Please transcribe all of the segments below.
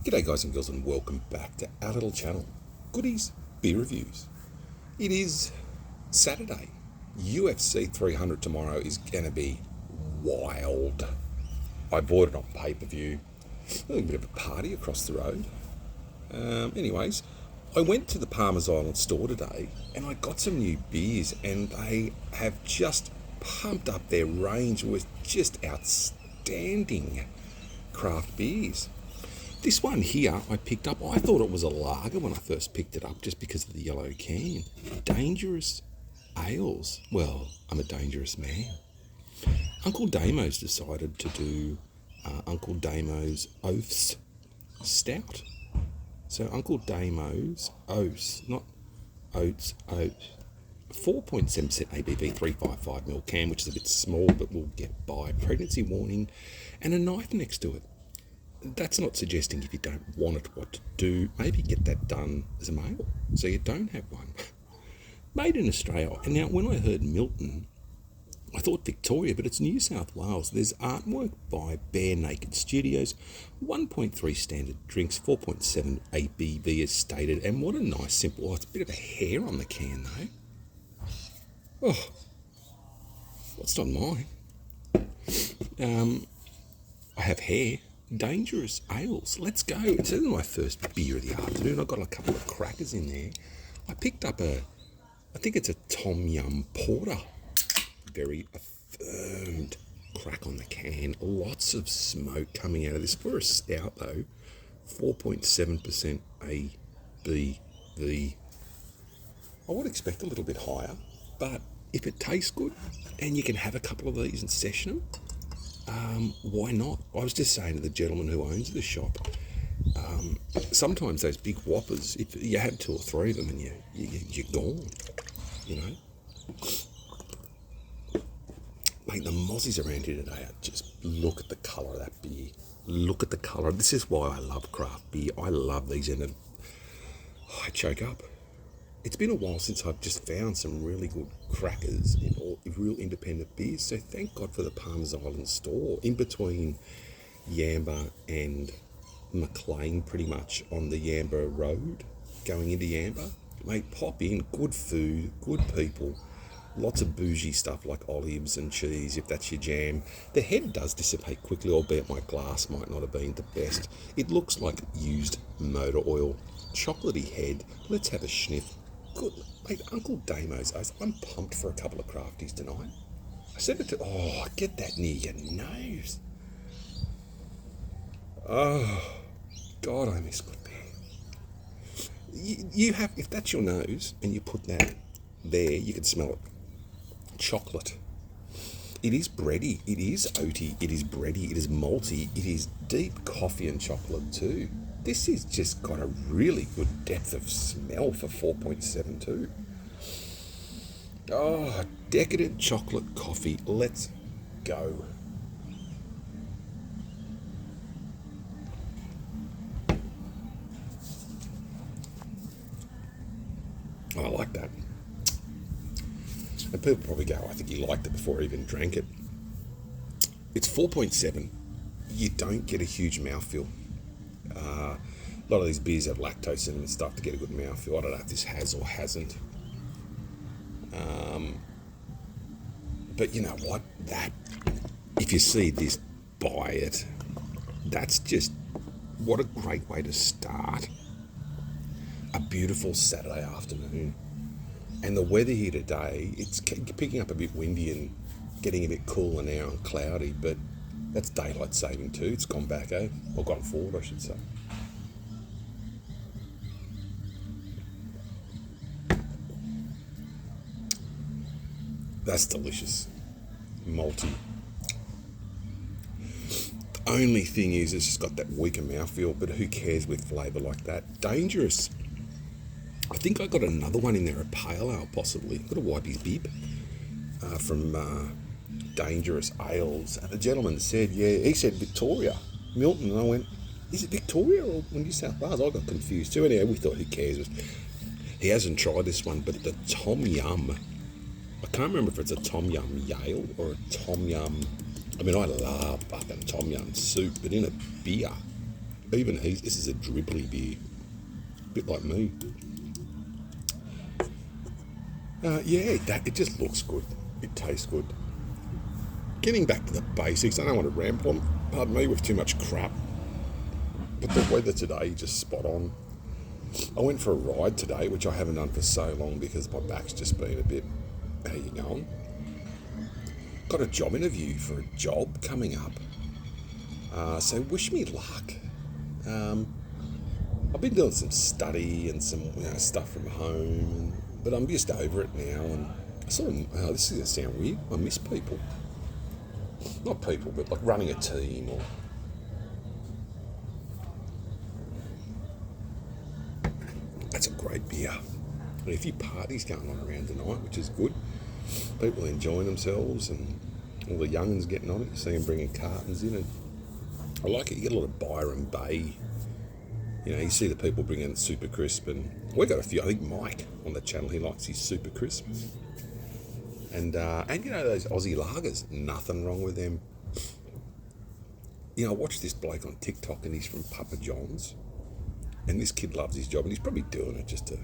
G'day guys and girls and welcome back to our little channel, Goodies Beer Reviews. It is Saturday. UFC 300 tomorrow is going to be wild. I bought it on pay-per-view. A little bit of a party across the road. Anyways, I went to the Palmer's Island store today and I got some new beers and they have just pumped up their range with just outstanding craft beers. This one here I picked up, I thought it was a lager when I first picked it up just because of the yellow can. Dangerous Ales. Well, I'm a dangerous man. Uncle Damo's decided to do Uncle Damo's Oaths Stout. So Uncle Damo's Oaths, not Oats, Oats. 4.7% ABV, 355ml can, which is a bit small, but we'll get by. Pregnancy warning and a knife next to it. That's not suggesting if you don't want it what to do. Maybe get that done as a male so you don't have one. Made in Australia. And now when I heard Milton, I thought Victoria, but it's New South Wales. There's artwork by Bare Naked Studios. 1.3 standard drinks, 4.7 ABV as stated. And what a nice simple, it's a bit of a hair on the can though. Oh, what's not mine? I have hair. Dangerous Ales. Let's go. It's my first beer of the afternoon. I've got a couple of crackers in there. I picked up I think it's a Tom Yum Porter. Very affirmed crack on the can. Lots of smoke coming out of this. For a stout though, 4.7% ABV. I would expect a little bit higher, but if it tastes good and you can have a couple of these and session them, why not? I was just saying to the gentleman who owns the shop, sometimes those big whoppers, if you have two or three of them and you're gone, you know. Mate, the mozzies around here today are just, look at the colour of that beer. Look at the colour. This is why I love craft beer. I love these and I choke up. It's been a while since I've just found some really good crackers in all real independent beers. So thank God for the Palmer's Island store in between Yamba and Maclean, pretty much on the Yamba Road going into Yamba. Mate, pop in, good food, good people, lots of bougie stuff like olives and cheese if that's your jam. The head does dissipate quickly, albeit my glass might not have been the best. It looks like used motor oil. Chocolatey head. Let's have a sniff. Good, mate, Uncle Damo's Oaths. I'm pumped for a couple of crafties tonight. I said it to, get that near your nose. Oh, God, I miss good beer. You have, if that's your nose and you put that there, you can smell it. Chocolate. It is bready, it is oaty, it is bready, it is malty, it is deep coffee and chocolate too. This has just got a really good depth of smell for 4.72. Oh, decadent chocolate coffee. Let's go. Oh, I like that. And people probably go, I think he liked it before I even drank it. It's 4.7. You don't get a huge mouthfeel. A lot of these beers have lactose in them and stuff to get a good mouthfeel. I don't know if this has or hasn't. But you know what? That, if you see this, buy it. That's just, what a great way to start a beautiful Saturday afternoon. And the weather here today, it's picking up a bit windy and getting a bit cooler now and cloudy, but that's daylight saving too. It's gone back, or gone forward, I should say. That's delicious. Malty. Only thing is, it's just got that weaker mouthfeel, but who cares with flavour like that? Dangerous. I think I got another one in there, a pale ale possibly. Got a Wipey's bib from Dangerous Ales. And the gentleman said, yeah, he said Victoria, Milton. And I went, is it Victoria or New South Wales? I got confused too. Anyway, we thought, who cares? He hasn't tried this one, but the Tom Yum. I can't remember if it's a Tom Yum Yale or a Tom Yum. I mean, I love fucking Tom Yum soup, but in a beer. Even this is a dribbly beer, a bit like me. It just looks good. It tastes good. Getting back to the basics, I don't want to ramble on, pardon me, with too much crap. But the weather today is just spot on. I went for a ride today, which I haven't done for so long because my back's just been a bit, how you going? Got a job interview for a job coming up. So wish me luck. I've been doing some study and some stuff from home, but I'm just over it now. And I sort of, this is going to sound weird, I miss people. Not people, but like running a team or... That's a great beer. And a few parties going on around tonight, which is good. People enjoying themselves and all the young'uns getting on it. You see them bringing cartons in. And I like it. You get a lot of Byron Bay. You see the people bringing Super Crisp. And we've got a few. I think Mike on the channel, he likes his Super Crisp. And those Aussie lagers, nothing wrong with them. I watched this bloke on TikTok and he's from Papa John's. And this kid loves his job and he's probably doing it just to,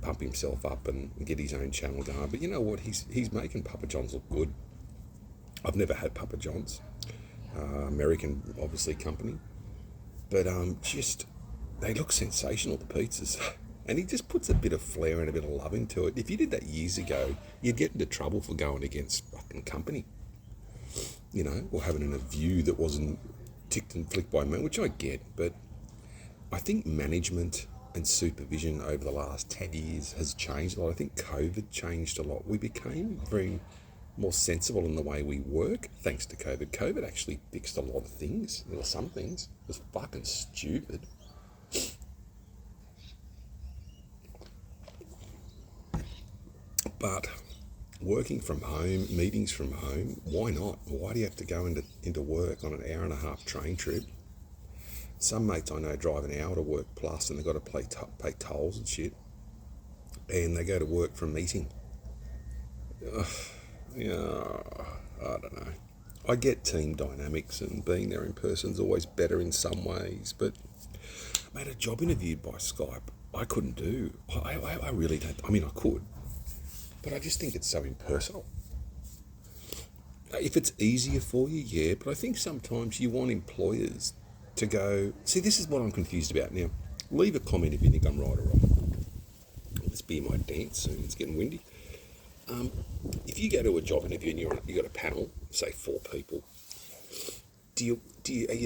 pump himself up and get his own channel going. But you know what? He's making Papa John's look good. I've never had Papa John's. American, obviously, company. But they look sensational, the pizzas. And he just puts a bit of flair and a bit of love into it. If you did that years ago, you'd get into trouble for going against fucking company. Or having a view that wasn't ticked and flicked by me, which I get. But I think management and supervision over the last 10 years has changed a lot. I think COVID changed a lot. We became very more sensible in the way we work thanks to COVID. COVID actually fixed a lot of things. There were some things. It was fucking stupid. But working from home, meetings from home, why not? Why do you have to go into work on an hour and a half train trip? Some mates I know drive an hour to work plus and they've got to pay tolls and shit. And they go to work for a meeting. I don't know. I get team dynamics and being there in person is always better in some ways. But I made a job interview by Skype. I couldn't do. I really don't. I mean, I could. But I just think it's so impersonal. If it's easier for you, yeah. But I think sometimes you want employers to go, see, this is what I'm confused about now. Leave a comment if you think I'm right or wrong. This be my dance soon. It's getting windy. If you go to a job interview and you got a panel, say 4 people, are you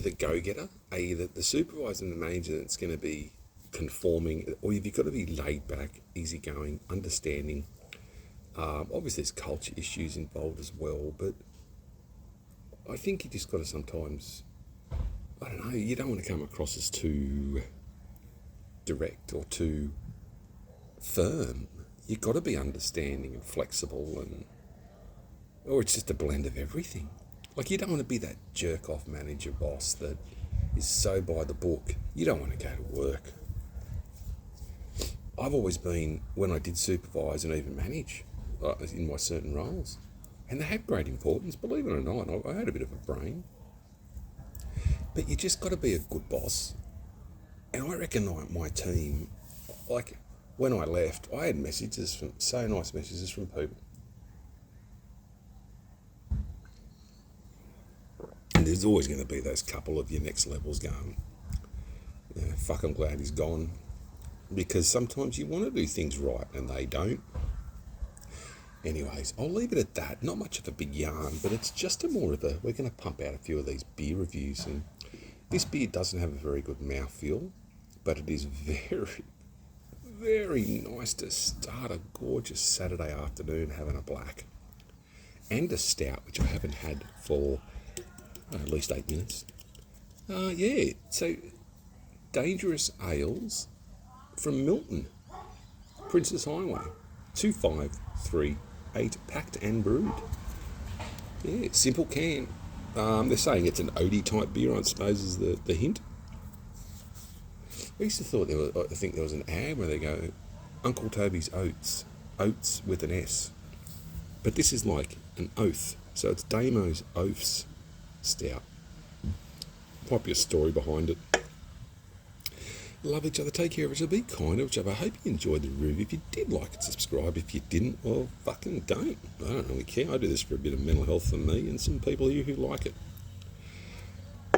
the go-getter? Are you the supervisor and the manager that's going to be conforming, or have you got to be laid back, easygoing, understanding? Obviously, there's culture issues involved as well, but I think you just got to sometimes, I don't know, you don't want to come across as too direct or too firm. You've got to be understanding and flexible, or it's just a blend of everything. Like, you don't want to be that jerk-off manager boss that is so by the book. You don't want to go to work. I've always been, when I did supervise and even manage in my certain roles, and they have great importance, believe it or not, I had a bit of a brain. But you just got to be a good boss. And I reckon my team, like, when I left, I had so nice messages from people. And there's always going to be those couple of your next levels going, fuck, I'm glad he's gone. Because sometimes you want to do things right and they don't. Anyways, I'll leave it at that. Not much of a big yarn, but it's just we're going to pump out a few of these beer reviews. And this beer doesn't have a very good mouthfeel, but it is very, very nice to start a gorgeous Saturday afternoon having a black. And a stout, which I haven't had for at least 8 minutes. So Dangerous Ales from Milton, Princess Highway, 2538, packed and brewed. Yeah, simple can. They're saying it's an Odie type beer, I suppose, is the hint. I used to think there was an ad where they go, Uncle Toby's Oats with an S. But this is like an oath. So it's Damo's Oaths Stout. Might be a story behind it. Love each other, take care of each other, be kind to each other. I hope you enjoyed the review. If you did, like it, subscribe. If you didn't, well, fucking don't. I don't really care. I do this for a bit of mental health for me and some people here who like it.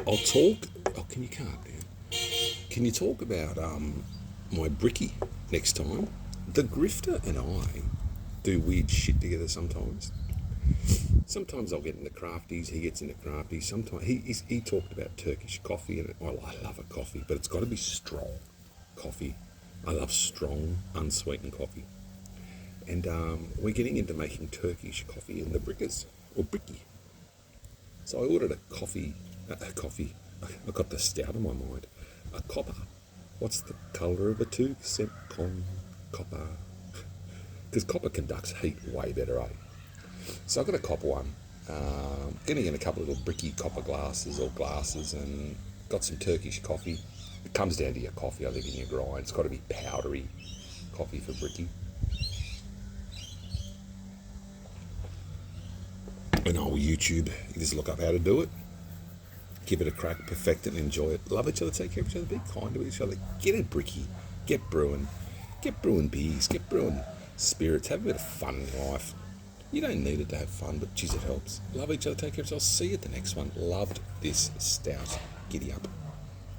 I'll talk. Oh, can you calm down? Can you talk about my brickie next time? The Grifter and I do weird shit together sometimes. Sometimes I'll get into crafties, he gets into crafties. Sometimes he talked about Turkish coffee, and I love a coffee, but it's got to be strong coffee. I love strong, unsweetened coffee. And we're getting into making Turkish coffee in the brickers, or brickie. So I ordered a coffee. I got the Stout in my mind. A copper. What's the colour of a 2% copper? Because copper conducts heat way better, eh? So I got a copper one. Getting in a couple of little bricky copper glasses or glasses, and got some Turkish coffee. It comes down to your coffee, I think, in your grind. It's got to be powdery coffee for bricky. And YouTube, you just look up how to do it. Give it a crack, perfect it, and enjoy it. Love each other, take care of each other, be kind to each other. Get a bricky, get brewing beers, get brewing spirits, have a bit of fun in life. You don't need it to have fun, but geez, it helps. Love each other, take care of yourselves. See you at the next one. Loved this Stout. Giddy up.